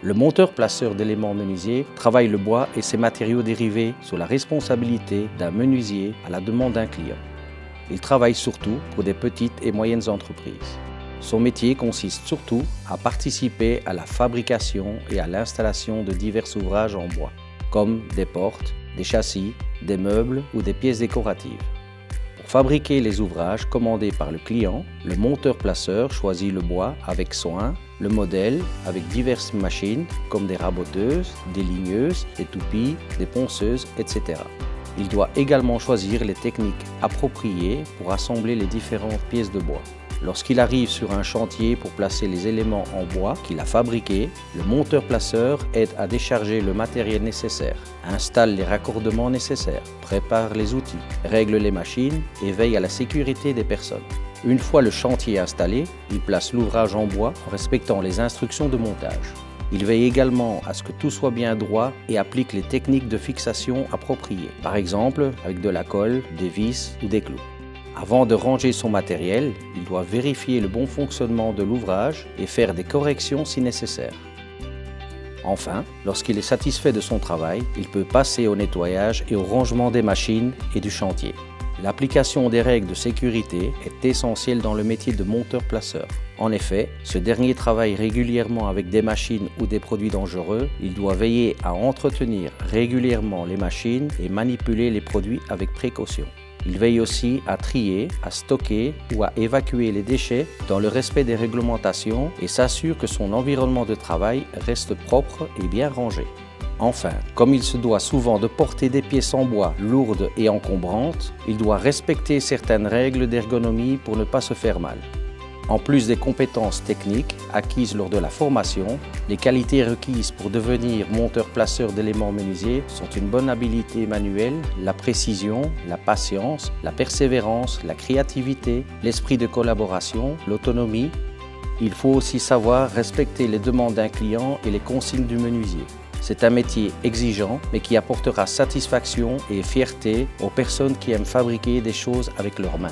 Le monteur-placeur d'éléments menuisiers travaille le bois et ses matériaux dérivés sous la responsabilité d'un menuisier à la demande d'un client. Il travaille surtout pour des petites et moyennes entreprises. Son métier consiste surtout à participer à la fabrication et à l'installation de divers ouvrages en bois, comme des portes, des châssis, des meubles ou des pièces décoratives. Pour fabriquer les ouvrages commandés par le client, le monteur-placeur choisit le bois avec soin, le modèle avec diverses machines comme des raboteuses, des ligneuses, des toupis, des ponceuses, etc. Il doit également choisir les techniques appropriées pour assembler les différentes pièces de bois. Lorsqu'il arrive sur un chantier pour placer les éléments en bois qu'il a fabriqués, le monteur-placeur aide à décharger le matériel nécessaire, installe les raccordements nécessaires, prépare les outils, règle les machines et veille à la sécurité des personnes. Une fois le chantier installé, il place l'ouvrage en bois en respectant les instructions de montage. Il veille également à ce que tout soit bien droit et applique les techniques de fixation appropriées, par exemple avec de la colle, des vis ou des clous. Avant de ranger son matériel, il doit vérifier le bon fonctionnement de l'ouvrage et faire des corrections si nécessaire. Enfin, lorsqu'il est satisfait de son travail, il peut passer au nettoyage et au rangement des machines et du chantier. L'application des règles de sécurité est essentielle dans le métier de monteur-placeur. En effet, ce dernier travaille régulièrement avec des machines ou des produits dangereux. Il doit veiller à entretenir régulièrement les machines et manipuler les produits avec précaution. Il veille aussi à trier, à stocker ou à évacuer les déchets dans le respect des réglementations et s'assure que son environnement de travail reste propre et bien rangé. Enfin, comme il se doit souvent de porter des pièces en bois lourdes et encombrantes, il doit respecter certaines règles d'ergonomie pour ne pas se faire mal. En plus des compétences techniques acquises lors de la formation, les qualités requises pour devenir monteur-placeur d'éléments menuisiers sont une bonne habileté manuelle, la précision, la patience, la persévérance, la créativité, l'esprit de collaboration, l'autonomie. Il faut aussi savoir respecter les demandes d'un client et les consignes du menuisier. C'est un métier exigeant, mais qui apportera satisfaction et fierté aux personnes qui aiment fabriquer des choses avec leurs mains.